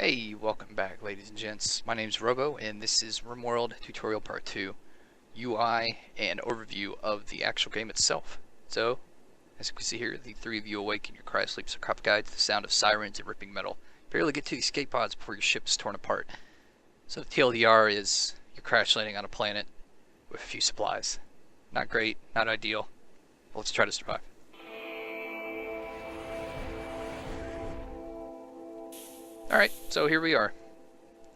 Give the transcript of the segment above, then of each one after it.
Hey, welcome back ladies and gents. My name's Robo and this is Rimworld Tutorial Part 2, UI and overview of the actual game itself. So, as you can see here, the three of you awake in your cryo-sleep sarcophagi to the sound of sirens and ripping metal. Barely get to the escape pods before your ship is torn apart. So the TLDR is you're crash landing on a planet with a few supplies. Not great, not ideal, but let's try to survive. Alright, so here we are.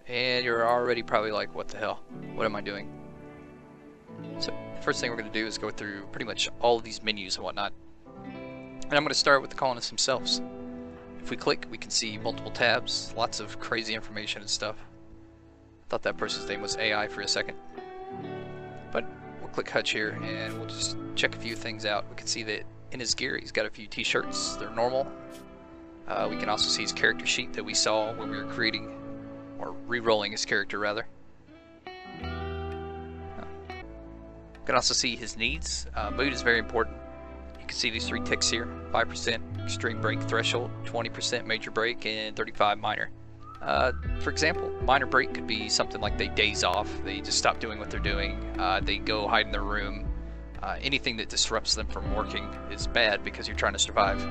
And you're already probably like, what the hell? What am I doing? So, the first thing we're going to do is go through pretty much all of these menus and whatnot. And I'm going to start with the colonists themselves. If we click, we can see multiple tabs, lots of crazy information and stuff. I thought that person's name was AI for a second. But we'll click Hutch here and we'll just check a few things out. We can see that in his gear he's got a few t-shirts. They're normal. We can also see his character sheet that we saw when we were creating, or re-rolling his character rather. We can also see his needs. Mood is very important. You can see these three ticks here: 5% extreme break threshold, 20% major break, and 35 minor. For example, minor break could be something like they daze off, they just stop doing what they're doing, they go hide in their room. Anything that disrupts them from working is bad because you're trying to survive.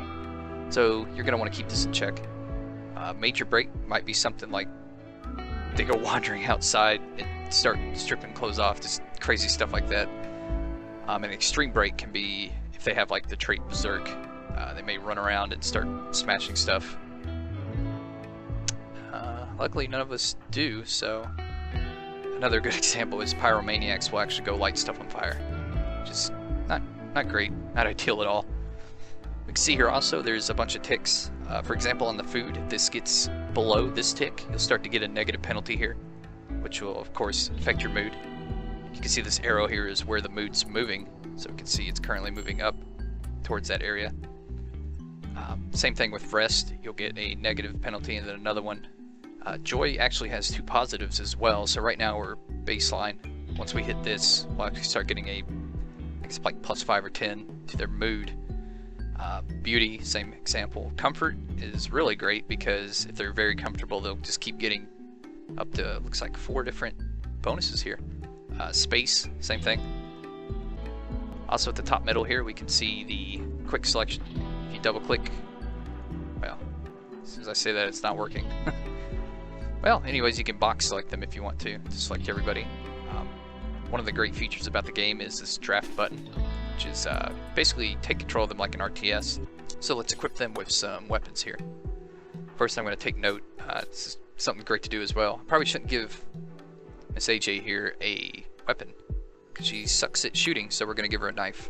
So you're going to want to keep this in check. Major break might be something like they go wandering outside and start stripping clothes off, just crazy stuff like that. And extreme break can be if they have like the trait berserk. They may run around and start smashing stuff. Luckily none of us do, so another good example is pyromaniacs will actually go light stuff on fire. Which is not great, not ideal at all. We can see here also there's a bunch of ticks. For example, on the food, if this gets below this tick, you'll start to get a negative penalty here, which will of course affect your mood. You can see this arrow here is where the mood's moving, so we can see it's currently moving up towards that area. Same thing with rest, you'll get a negative penalty and then another one. Joy actually has two positives as well, so right now we're baseline. Once we hit this, we'll actually start getting a, I guess like plus 5 or 10 to their mood. Beauty, same example. Comfort is really great because if they're very comfortable, they'll just keep getting up to, looks like 4 different bonuses here. Space, same thing. Also at the top middle here, we can see the quick selection. If you double click, well, as soon as I say that, it's not working. Well, anyways, you can box select them if you want to select everybody. One of the great features about the game is this draft button, which is basically take control of them like an RTS. So let's equip them with some weapons here. First, I'm going to take note. It's something great to do as well. I probably shouldn't give Miss AJ here a weapon because she sucks at shooting, so we're going to give her a knife.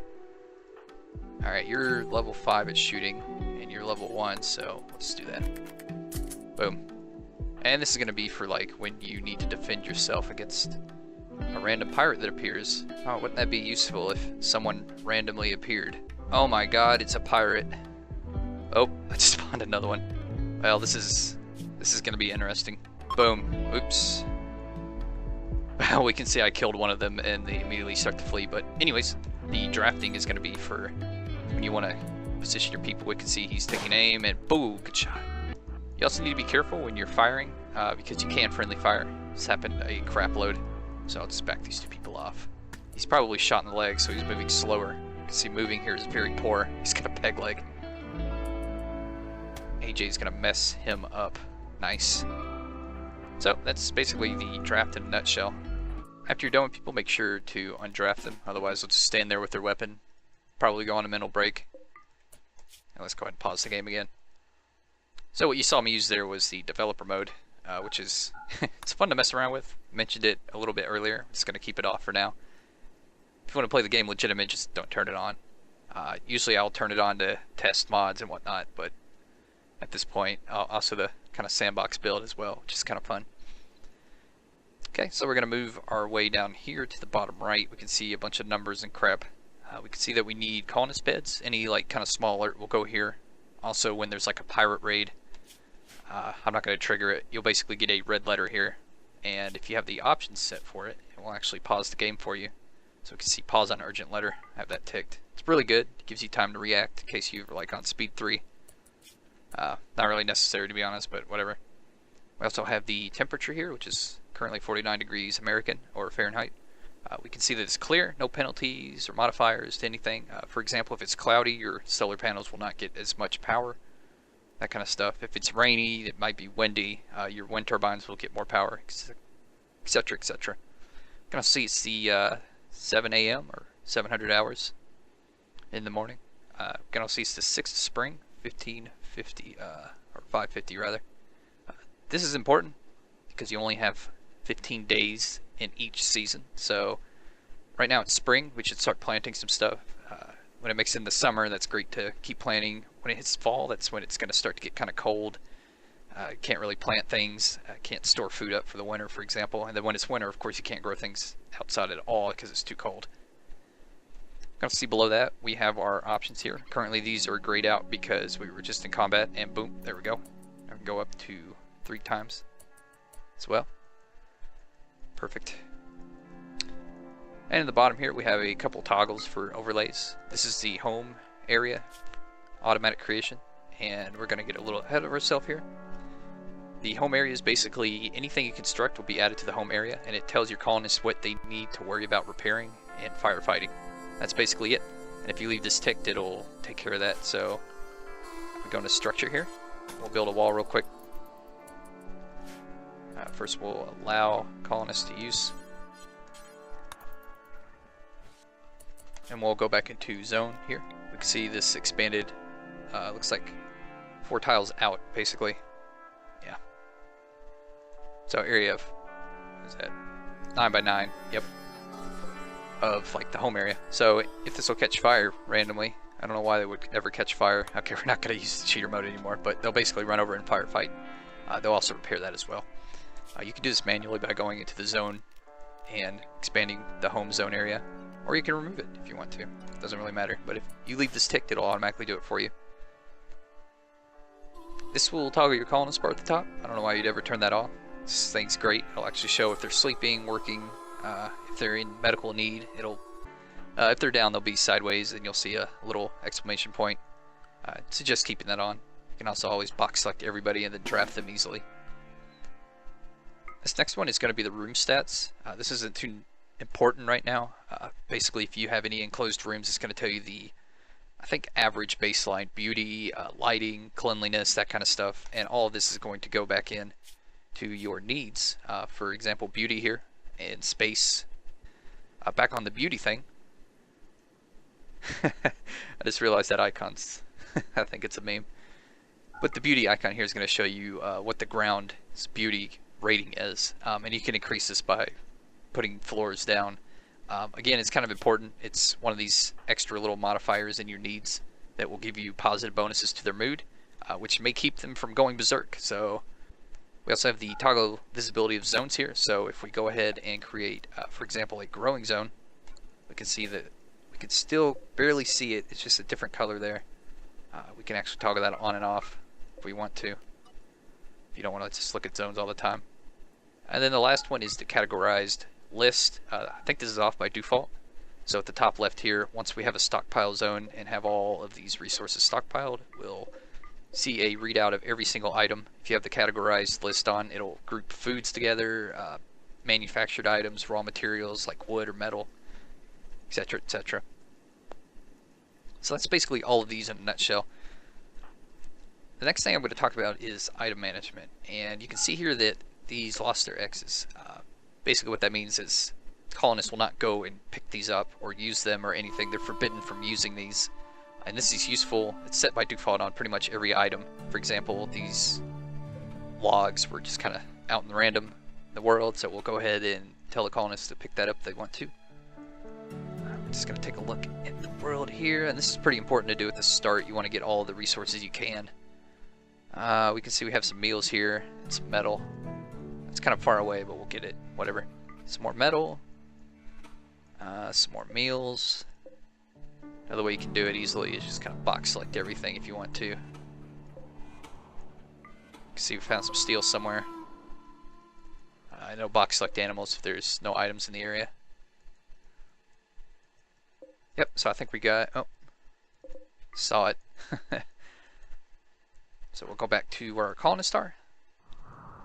Alright, you're level 5 at shooting, and you're level 1, so let's do that. Boom. And this is going to be for like when you need to defend yourself against a random pirate that appears. Oh, wouldn't that be useful if someone randomly appeared? Oh my god, it's a pirate. Oh, I just spawned another one. Well, this is gonna be interesting. Boom. Oops. Well, we can see I killed one of them and they immediately start to flee, but anyways, the drafting is gonna be for when you want to position your people. We can see he's taking aim and boom, good shot. You also need to be careful when you're firing because you can friendly fire. This happened a crap load. So I'll just back these two people off. He's probably shot in the leg, so he's moving slower. You can see moving here is very poor. He's got a peg leg. AJ's gonna mess him up. Nice. So that's basically the draft in a nutshell. After you're done with people, make sure to undraft them. Otherwise, they'll just stand there with their weapon. Probably go on a mental break. Now let's go ahead and pause the game again. So what you saw me use there was the developer mode. Which is it's fun to mess around with. Mentioned it a little bit earlier. I'm just going to keep it off for now. If you want to play the game legitimate, just don't turn it on. Usually I'll turn it on to test mods and whatnot, but at this point, also the kind of sandbox build as well, which is kind of fun. Okay, so we're going to move our way down here to the bottom right. We can see a bunch of numbers and crap. We can see that we need colonist beds. Any like kind of small alert will go here. Also, when there's like a pirate raid, I'm not going to trigger it. You'll basically get a red letter here, and if you have the options set for it, it will actually pause the game for you. So we can see pause on urgent letter. I have that ticked. It's really good. It gives you time to react in case you're like on speed 3. Not really necessary to be honest, but whatever. We also have the temperature here, which is currently 49 degrees American or Fahrenheit. We can see that it's clear, no penalties or modifiers to anything. For example, if it's cloudy, your solar panels will not get as much power, that kind of stuff. If it's rainy, it might be windy, your wind turbines will get more power, etc., etc. You can see it's the 7 a.m. or 700 hours in the morning. You can also see it's the 6th of spring, 1550, or 550 rather. This is important because you only have 15 days in each season. So right now it's spring, we should start planting some stuff. When it makes it into summer, that's great to keep planting. When it hits fall, that's when it's going to start to get kind of cold. Can't really plant things, can't store food up for the winter, for example. And then when it's winter, of course, you can't grow things outside at all because it's too cold. You can see below that we have our options here. Currently these are grayed out because we were just in combat, and boom, there we go. I can go up to 3 times as well. Perfect. And in the bottom here we have a couple toggles for overlays. This is the home area, automatic creation, and we're going to get a little ahead of ourselves here. The home area is basically anything you construct will be added to the home area, and it tells your colonists what they need to worry about repairing and firefighting. That's basically it. And if you leave this ticked, it'll take care of that. So we go into structure here. We'll build a wall real quick. First we'll allow colonists to use. And we'll go back into zone here. We can see this expanded, looks like 4 tiles out, basically. Yeah. So area of, what is that? 9 by 9, yep. Of like the home area. So if this will catch fire randomly, I don't know why they would ever catch fire. Okay, we're not going to use the cheater mode anymore, but they'll basically run over and firefight. They'll also repair that as well. You can do this manually by going into the zone and expanding the home zone area, or you can remove it if you want to. It doesn't really matter, but if you leave this ticked, it'll automatically do it for you. This will toggle your colonist bar at the top. I don't know why you'd ever turn that off. This thing's great. It'll actually show if they're sleeping, working, if they're in medical need. It'll, if they're down, they'll be sideways, and you'll see a little exclamation point. Suggest keeping that on. You can also always box select everybody and then draft them easily. This next one is going to be the room stats. This isn't too important right now. Basically, if you have any enclosed rooms, it's going to tell you the, I think, average baseline beauty, lighting, cleanliness, that kind of stuff. And all of this is going to go back in to your needs. For example, beauty here and space. Back on the beauty thing. I just realized that icon's, I think it's a meme. But the beauty icon here is going to show you what the ground's beauty rating is. And you can increase this by putting floors down. Again, it's kind of important. It's one of these extra little modifiers in your needs that will give you positive bonuses to their mood, which may keep them from going berserk. So we also have the toggle visibility of zones here. So if we go ahead and create, for example, a growing zone, we can see that we can still barely see it. It's just a different color there. We can actually toggle that on and off if we want to, if you don't want to just look at zones all the time. And then the last one is the categorized list. I think this is off by default. So at the top left here, once we have a stockpile zone and have all of these resources stockpiled, we'll see a readout of every single item. If you have the categorized list on, it'll group foods together, manufactured items, raw materials like wood or metal, etc., etc. So that's basically all of these in a nutshell. The next thing I'm going to talk about is item management. And you can see here that these lost their X's. Basically what that means is colonists will not go and pick these up or use them or anything. They're forbidden from using these. And this is useful. It's set by default on pretty much every item. For example, these logs were just kind of out in the random in the world, so we'll go ahead and tell the colonists to pick that up if they want to. I'm just going to take a look in the world here, and this is pretty important to do at the start. You want to get all of the resources you can. We can see we have some meals here and some metal. It's kind of far away, but we'll get it. Whatever. Some more metal. Some more meals. Another way you can do it easily is just kind of box select everything if you want to. You can see we found some steel somewhere. I know box select animals if there's no items in the area. Yep, so I think we got, oh, saw it. So we'll go back to where our colonists are.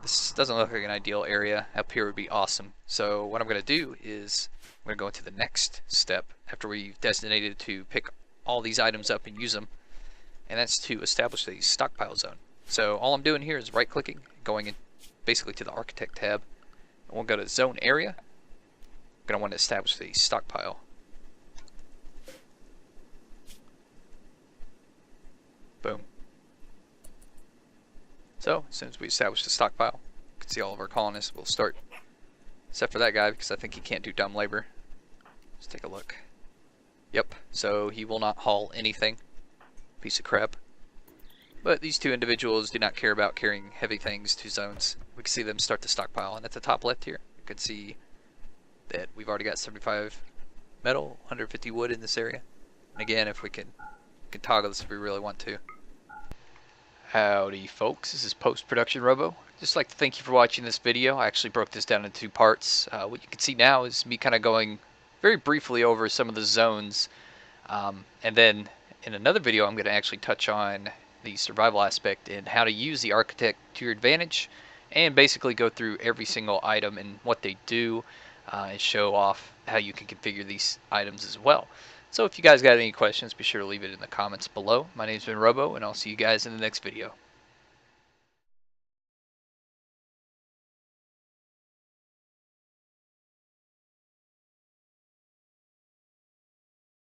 This doesn't look like an ideal area. Up here would be awesome. So what I'm going to do is I'm going to go into the next step after we've designated to pick all these items up and use them, and that's to establish the stockpile zone. So all I'm doing here is right clicking, going in basically to the architect tab, and we'll go to zone area. I'm going to want to establish the stockpile. Boom. So as soon as we establish the stockpile, you can see all of our colonists will start, except for that guy because I think he can't do dumb labor. Let's take a look. Yep, so he will not haul anything. Piece of crap. But these two individuals do not care about carrying heavy things to zones. We can see them start to stockpile, and at the top left here, you can see that we've already got 75 metal, 150 wood in this area. And again, if we can toggle this if we really want to. Howdy folks, this is Post-Production Robo. Just like to thank you for watching this video. I actually broke this down into two parts. What you can see now is me kind of going very briefly over some of the zones, and then in another video I'm going to actually touch on the survival aspect and how to use the architect to your advantage, and basically go through every single item and what they do, and show off how you can configure these items as well. So if you guys got any questions, be sure to leave it in the comments below. My name's been Robo, and I'll see you guys in the next video.